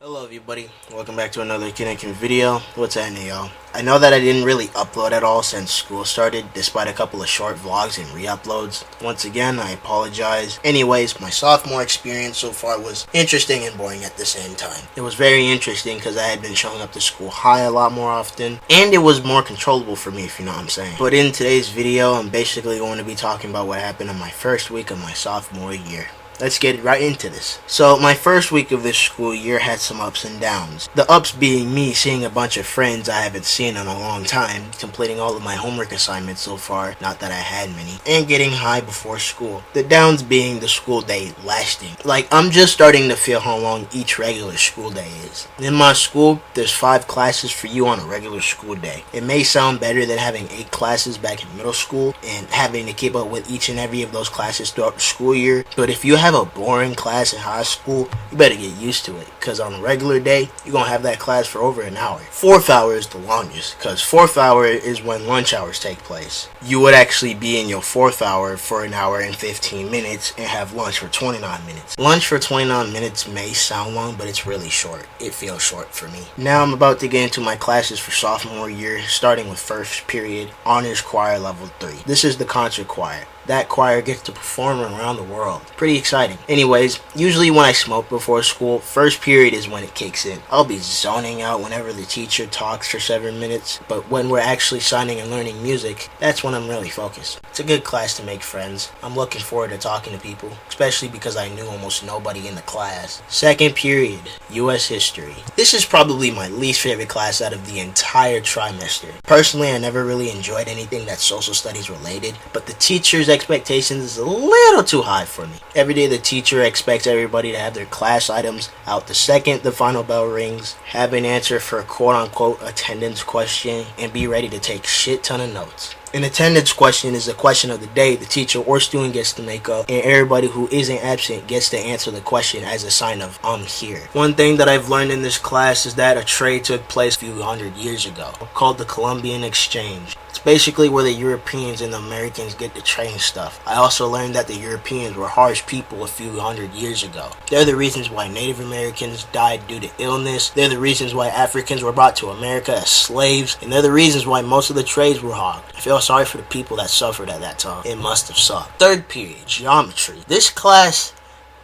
Hello everybody, welcome back to another Kinnikin video. What's happening, y'all? I know that I didn't really upload at all since school started, despite a couple of short vlogs and re-uploads. Once again, I apologize. Anyways, my sophomore experience so far was interesting and boring at the same time. It was very interesting because I had been showing up to school high a lot more often, and it was more controllable for me, if you know what I'm saying. But in today's video, I'm basically going to be talking about what happened in my first week of my sophomore year. Let's get right into this. So my first week of this school year had some ups and downs. The ups being me seeing a bunch of friends I haven't seen in a long time, completing all of my homework assignments so far, not that I had many, and getting high before school. The downs being the school day lasting. Like, I'm just starting to feel how long each regular school day is. In my school, there's 5 classes for you on a regular school day. It may sound better than having 8 classes back in middle school and having to keep up with each and every of those classes throughout the school year, but if you have a boring class in high school, you better get used to it, because on a regular day you're gonna have that class for over an hour. 4th hour is the longest, because 4th hour is when lunch hours take place. You would actually be in your 4th hour for an hour and 15 minutes and have lunch for 29 minutes. Lunch for 29 minutes may sound long, but it's really short. It feels short for me. Now I'm about to get into my classes for sophomore year, starting with first period, honors choir level 3. This is the concert choir. That choir gets to perform around the world. Pretty exciting. Anyways, usually when I smoke before school, first period is when it kicks in. I'll be zoning out whenever the teacher talks for 7 minutes, but when we're actually signing and learning music, that's when I'm really focused. It's a good class to make friends. I'm looking forward to talking to people, especially because I knew almost nobody in the class. Second period, U.S. history. This is probably my least favorite class out of the entire trimester. Personally, I never really enjoyed anything that's social studies related, but the teacher's expectations is a little too high for me. Every day the teacher expects everybody to have their class items out the second the final bell rings, have an answer for a quote-unquote attendance question, and be ready to take shit ton of notes. An attendance question is a question of the day the teacher or student gets to make up, and everybody who isn't absent gets to answer the question as a sign of I'm here. One thing that I've learned in this class is that a trade took place a few hundred years ago called the Columbian Exchange. It's basically where the Europeans and the Americans get to trade stuff. I also learned that the Europeans were harsh people a few hundred years ago. They're the reasons why Native Americans died due to illness. They're the reasons why Africans were brought to America as slaves. And they're the reasons why most of the trades were hogged. I feel sorry for the people that suffered at that time. It must have sucked. Third period, geometry. This class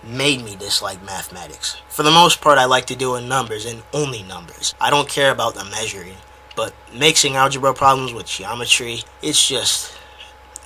made me dislike mathematics. For the most part, I like to deal with numbers and only numbers. I don't care about the measuring. But mixing algebra problems with geometry, it's just,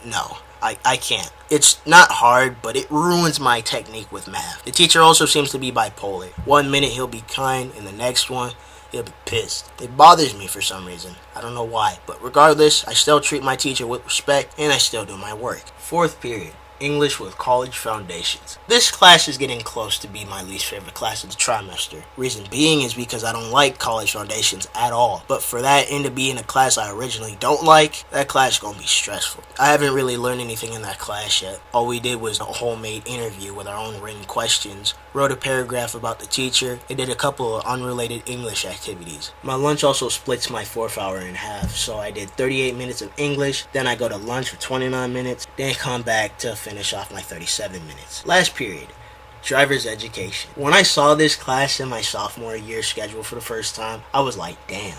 no, I can't. It's not hard, but it ruins my technique with math. The teacher also seems to be bipolar. One minute he'll be kind, and the next one, he'll be pissed. It bothers me for some reason. I don't know why. But regardless, I still treat my teacher with respect, and I still do my work. Fourth period, English with college foundations. This class is getting close to be my least favorite class of the trimester. Reason being is because I don't like college foundations at all. But for that and to be in a class I originally don't like, that class is going to be stressful. I haven't really learned anything in that class yet. All we did was a homemade interview with our own written questions, wrote a paragraph about the teacher, and did a couple of unrelated English activities. My lunch also splits my 4th hour in half, so I did 38 minutes of English, then I go to lunch for 29 minutes, then come back to finish off my 37 minutes. Last period, driver's education. When I saw this class in my sophomore year schedule for the first time, I was like, damn,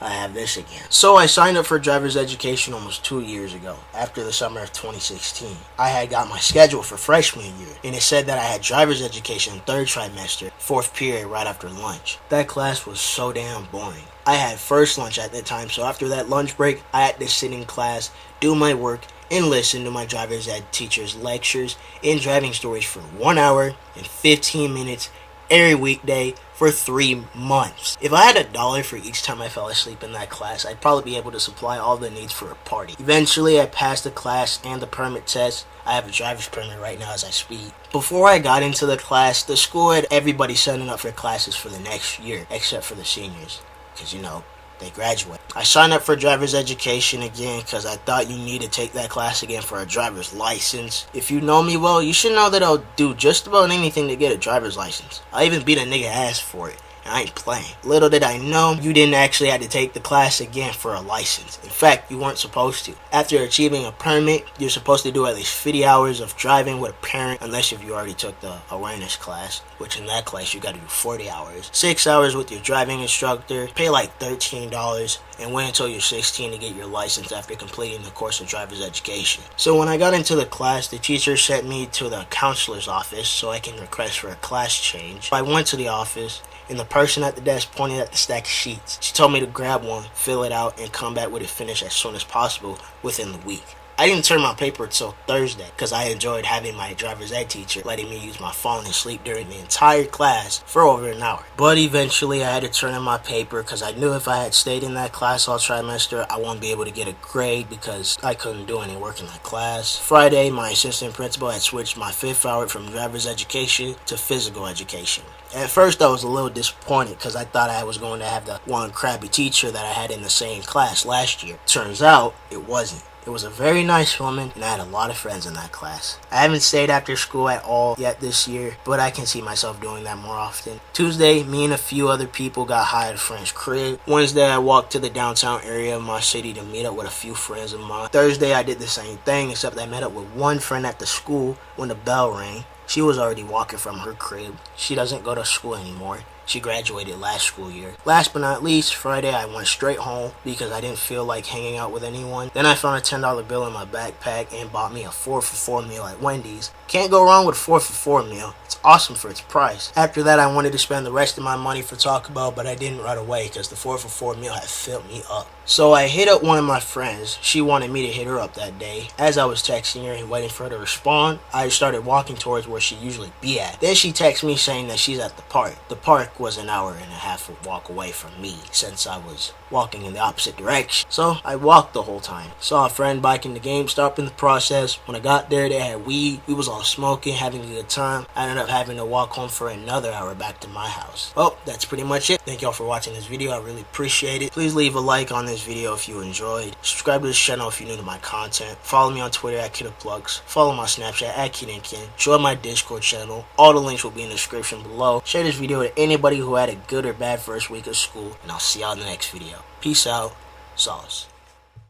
I have this again. So I signed up for driver's education almost 2 years ago, after the summer of 2016. I had got my schedule for freshman year, and it said that I had driver's education 3rd trimester, 4th period right after lunch. That class was so damn boring. I had first lunch at that time, so after that lunch break, I had to sit in class, do my work, and listen to my driver's ed teacher's lectures and driving stories for 1 hour and 15 minutes every weekday for 3 months. If I had $1 for each time I fell asleep in that class, I'd probably be able to supply all the needs for a party. Eventually, I passed the class and the permit test. I have a driver's permit right now as I speak. Before I got into the class, the school had everybody signing up for classes for the next year, except for the seniors, because, you know, they graduate. I signed up for driver's education again because I thought you need to take that class again for a driver's license. If you know me well, you should know that I'll do just about anything to get a driver's license. I even beat a nigga ass for it. and I ain't playing. Little did I know, you didn't actually have to take the class again for a license. In fact, you weren't supposed to. After achieving a permit, you're supposed to do at least 50 hours of driving with a parent, unless if you already took the awareness class, which in that class you gotta do 40 hours. 6 hours with your driving instructor, pay like $13, and wait until you're 16 to get your license after completing the course of driver's education. So when I got into the class, the teacher sent me to the counselor's office so I can request for a class change. I went to the office, and the person at the desk pointed at the stack of sheets. She told me to grab one, fill it out, and come back with it finished as soon as possible within the week. I didn't turn my paper until Thursday because I enjoyed having my driver's ed teacher letting me use my phone and sleep during the entire class for over an hour. But eventually I had to turn in my paper because I knew if I had stayed in that class all trimester, I wouldn't be able to get a grade because I couldn't do any work in that class. Friday, my assistant principal had switched my 5th hour from driver's education to physical education. At first I was a little disappointed because I thought I was going to have the one crappy teacher that I had in the same class last year. Turns out it wasn't. It was a very nice woman, and I had a lot of friends in that class. I haven't stayed after school at all yet this year, but I can see myself doing that more often. Tuesday, me and a few other people got high at a friend's crib. Wednesday, I walked to the downtown area of my city to meet up with a few friends of mine. Thursday, I did the same thing, except I met up with one friend at the school when the bell rang. She was already walking from her crib. She doesn't go to school anymore. She graduated last school year. Last but not least, Friday I went straight home because I didn't feel like hanging out with anyone. Then I found a $10 bill in my backpack and bought me a 4 for $4 meal at Wendy's. Can't go wrong with a 4 for $4 meal. It's awesome for its price. After that, I wanted to spend the rest of my money for Taco Bell, but I didn't right away because the 4 for $4 meal had filled me up. So I hit up one of my friends. She wanted me to hit her up that day. As I was texting her and waiting for her to respond, I started walking towards where she usually be at. Then she texted me saying that she's at the park. The park was an hour and a half walk away from me since I was walking in the opposite direction. So I walked the whole time. Saw a friend biking to GameStop in the process. When I got there, they had weed. We was all smoking, having a good time. I ended up having to walk home for another hour back to my house. Well, that's pretty much it. Thank y'all for watching this video. I really appreciate it. Please leave a like on this video if you enjoyed. Subscribe to this channel if you're new to my content. Follow me on Twitter at KidofPlugs. Follow my Snapchat at KidandKin. Join my Discord channel. All the links will be in the description below. Share this video with anybody who had a good or bad first week of school. And I'll see y'all in the next video. Peace out. Sauce.